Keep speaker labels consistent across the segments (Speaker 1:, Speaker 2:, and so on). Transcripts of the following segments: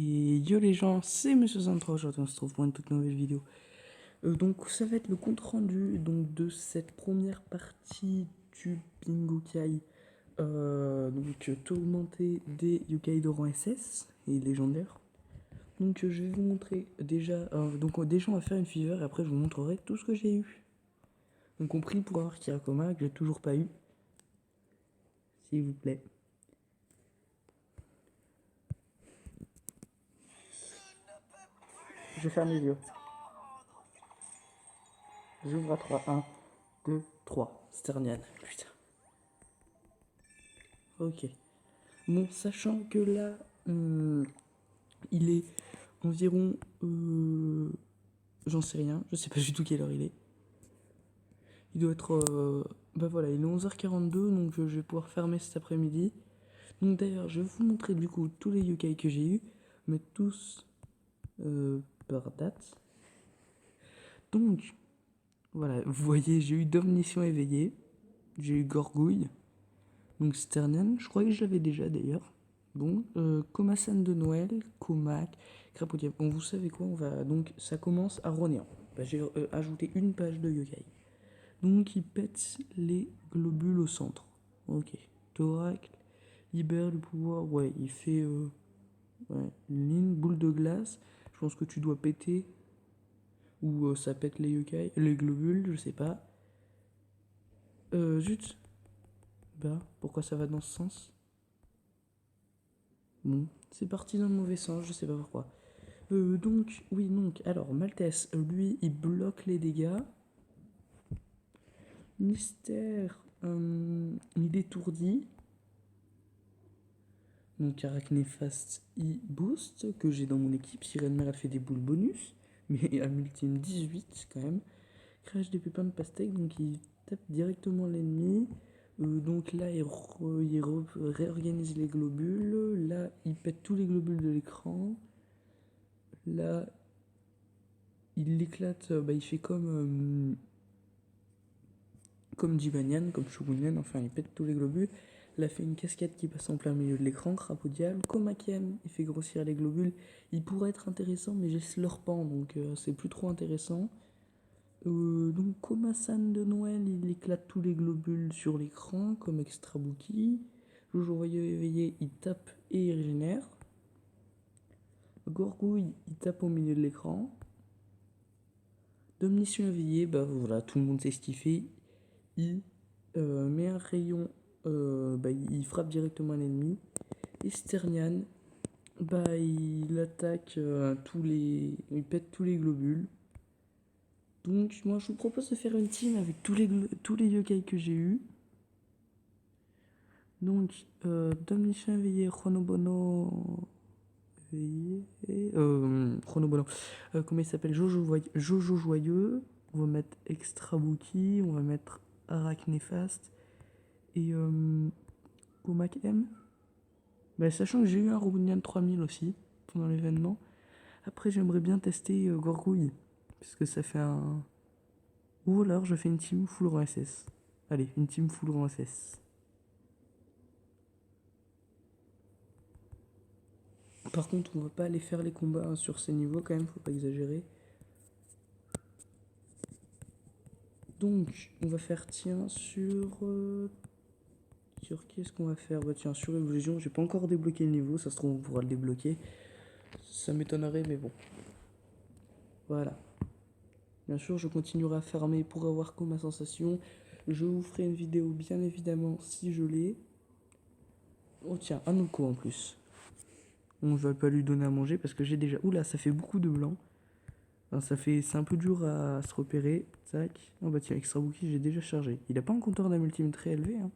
Speaker 1: Et yo les gens, c'est Monsieur 63, aujourd'hui on se retrouve pour une toute nouvelle vidéo. Donc ça va être le compte rendu donc, de cette première partie du Bingokai. Donc tourmenté des yokai de rang SS et légendaire. Donc je vais vous montrer déjà, déjà on va faire une fever et après je vous montrerai tout ce que j'ai eu. Donc compris pour avoir Kirakoma que j'ai toujours pas eu. S'il vous plaît. Je ferme les yeux. J'ouvre à 3. 1, 2, 3. Sternian. Putain. Ok. Bon, sachant que là, il est environ... j'en sais rien. Je sais pas du tout quelle heure il est. Il doit être... bah voilà, il est 11h42, donc je vais pouvoir fermer cet après-midi. Donc d'ailleurs, je vais vous montrer du coup tous les yokai que j'ai eu, mais tous par date. Donc, voilà, vous voyez, j'ai eu Domnition éveillé, j'ai eu Gorgouille, donc Sternian, je crois que je l'avais déjà d'ailleurs. Bon, Komasan de Noël, Komak, Crapaudia. Bon, vous savez quoi, on va donc, ça commence à Ronéant. Bah, j'ai ajouté une page de yokai. Donc, il pète les globules au centre. Ok. Thoracle, libère le pouvoir. Ouais, il fait ouais, une ligne, boule de glace. Je pense que tu dois péter. Ou ça pète les yokai, les globules, je sais pas. Zut. Bah, pourquoi ça va dans ce sens? Bon, c'est parti dans le mauvais sens, je sais pas pourquoi. Donc, oui, donc, alors, Maltese, lui, il bloque les dégâts. Mystère, il étourdit. Donc, Arachnéfaste, il boost, que j'ai dans mon équipe. Sirène elle fait des boules bonus, mais à multime 18 quand même. Crash des pépins de pastèque, donc il tape directement l'ennemi. Donc là, il réorganise les globules. Là, il pète tous les globules de l'écran. Là, il l'éclate, bah, il fait comme Jibanyan, comme Shogunyan, enfin il pète tous les globules. Là, fait une cascade qui passe en plein milieu de l'écran, crapaud diable. Komaken, il fait grossir les globules. Il pourrait être intéressant, mais j'ai Slurpant, donc c'est plus trop intéressant. Donc Komasan de Noël, il éclate tous les globules sur l'écran, comme Extrabuki. Jojo Joyeux éveillé, il tape et il régénère. Gorgouille, il tape au milieu de l'écran. Domnition éveillé, bah voilà, tout le monde sait ce qu'il fait. Il met un rayon, bah, il frappe directement un ennemi. Et Sternian, bah il attaque il pète tous les globules. Donc moi je vous propose de faire une team avec tous les yokai que j'ai eu. Donc Domnition éveillé, Chronobono éveillé, Chronobono, comment il s'appelle, Jojo Joyeux. On va mettre Extrabuki, on va mettre Arachnéfaste et Komak M. Bah, sachant que j'ai eu un Robunian 3000 aussi pendant l'événement. Après, j'aimerais bien tester Gorgouille. Parce que ça fait un. Ou alors, je fais une team full rang SS. Allez, une team full rang SS. Par contre, on va pas aller faire les combats sur ces niveaux quand même, faut pas exagérer. Donc, on va faire, tiens, sur qui est-ce qu'on va faire? Bah tiens, sur Evolution, j'ai pas encore débloqué le niveau, ça se trouve on pourra le débloquer. Ça m'étonnerait, mais bon. Voilà. Bien sûr, je continuerai à farmer pour avoir comme ma sensation. Je vous ferai une vidéo, bien évidemment, si je l'ai. Oh tiens, un Oko en plus. On va pas lui donner à manger parce que j'ai déjà... Oula, ça fait beaucoup de blanc. Enfin, c'est un peu dur à se repérer. Tac. Oh bah tiens, Extra Bookie, j'ai déjà chargé. Il a pas un compteur d'âme ultime très élevé, hein.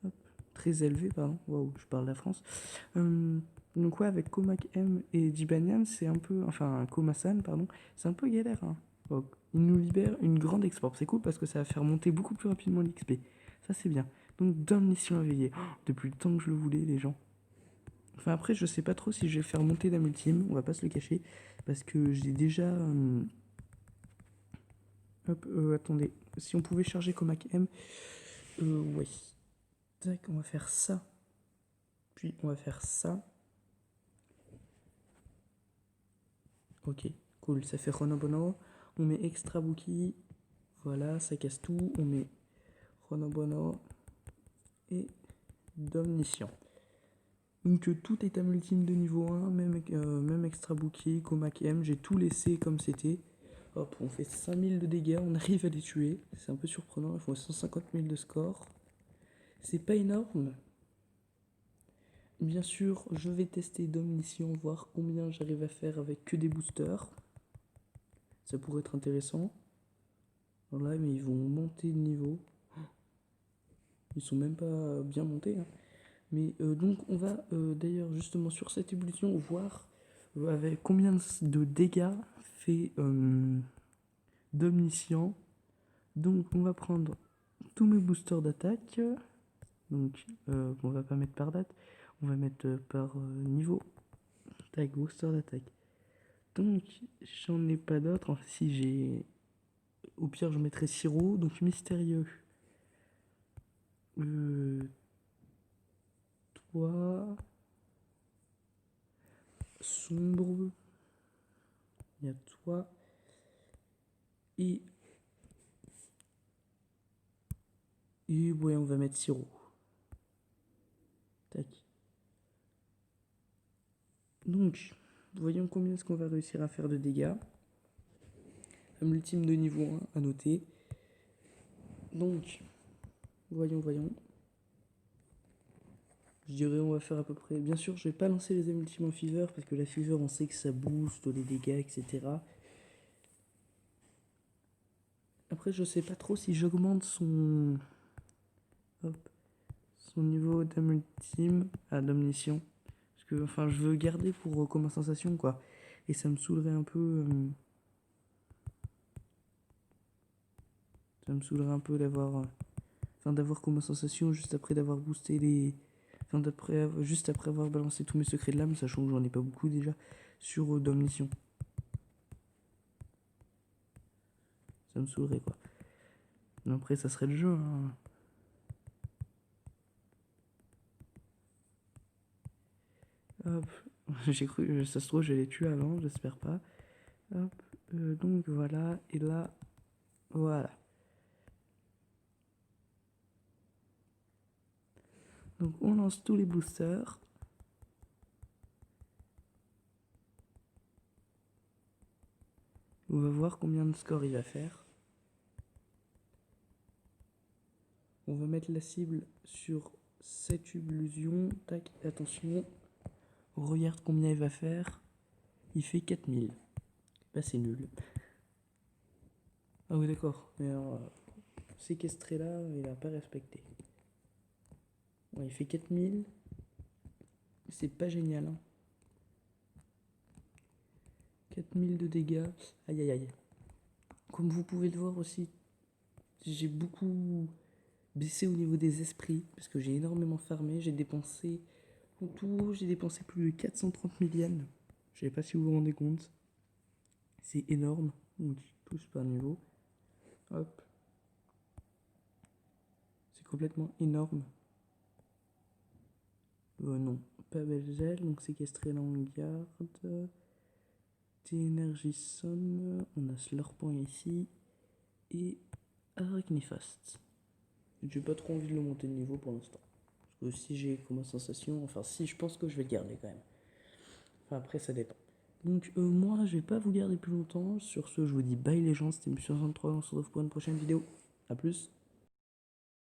Speaker 1: Hop. Très élevé, pardon. Waouh, je parle de la France. Donc ouais, avec Komak M et Jibanyan, c'est un peu... Enfin, Komasan, pardon. C'est un peu galère, hein. Oh, il nous libère une grande export. C'est cool parce que ça va faire monter beaucoup plus rapidement l'XP. Ça, c'est bien. Donc, Domnition éveillé. Oh, depuis le temps que je le voulais, les gens. Enfin, après, je sais pas trop si je vais faire monter Dame Ultime. On va pas se le cacher. Parce que j'ai déjà... Hop, attendez. Si on pouvait charger Komak M. Ouais. Tac, on va faire ça. Puis, on va faire ça. Ok, cool, ça fait Ronobono. On met Extra Buki. Voilà, ça casse tout. On met Ronobono et d'Omniscient. Donc tout est à multime de niveau 1, même Extra Bouki, Komak M, j'ai tout laissé comme c'était. Hop, on fait 5000 de dégâts, on arrive à les tuer. C'est un peu surprenant, ils font 150 000 de score. C'est pas énorme. Bien sûr, je vais tester d'Omniscient, voir combien j'arrive à faire avec que des boosters. Ça pourrait être intéressant. Voilà, mais ils vont monter de niveau. Ils sont même pas bien montés, hein. Mais donc on va d'ailleurs justement sur cette évolution voir avec combien de dégâts fait d'Omniscient. Donc on va prendre tous mes boosters d'attaque. Donc on va pas mettre par date, on va mettre par niveau. Tac, booster d'attaque. Donc j'en ai pas d'autres. Enfin, si j'ai. Au pire je mettrai Siro, donc mystérieux. Toi. Sombre. Il y a toi. Et ouais, on va mettre Siro. Tac. Donc, voyons combien est-ce qu'on va réussir à faire de dégâts. Un ultime de niveau 1 à noter. Donc, voyons. Je dirais on va faire à peu près. Bien sûr, je vais pas lancer les ultimes en fever parce que la fever on sait que ça booste les dégâts, etc. Après, je sais pas trop si j'augmente son niveau d'âme ultime à d'omniscient. Parce que, enfin, je veux garder pour comme sensation, quoi. Et ça me saoulerait un peu. Ça me saoulerait un peu d'avoir. D'avoir comme sensation juste après d'avoir boosté les. Juste après avoir balancé tous mes secrets de l'âme, sachant que j'en ai pas beaucoup déjà, sur d'omniscient. Ça me saoulerait, quoi. Mais après, ça serait le jeu, hein. Hop, j'ai cru, ça se trouve, je l'ai tué avant, j'espère pas. Hop, donc voilà, et là, voilà. Donc on lance tous les boosters. On va voir combien de score il va faire. On va mettre la cible sur cette illusion. Tac, attention. On regarde combien il va faire. Il fait 4000. Bah c'est nul. Ah oui d'accord. Mais alors, séquestré là, il a pas respecté. Ouais, il fait 4000. C'est pas génial, hein. 4000 de dégâts. Aïe aïe aïe. Comme vous pouvez le voir aussi, j'ai beaucoup baissé au niveau des esprits parce que j'ai énormément farmé. J'ai dépensé en tout, j'ai dépensé plus de 430 000 yens. Je sais pas si vous vous rendez compte. C'est énorme. Donc tous par niveau. Hop. C'est complètement énorme. Non, pas Belgel, donc séquestrer la garde. Énergie somme. On a Slurpant ici. Et Arachnifast. J'ai pas trop envie de le monter de niveau pour l'instant. Parce que si j'ai comme sensation, enfin si je pense que je vais le garder quand même. Enfin après ça dépend. Donc moi je vais pas vous garder plus longtemps. Sur ce je vous dis bye les gens, c'était M63, on se retrouve pour une prochaine vidéo. A plus.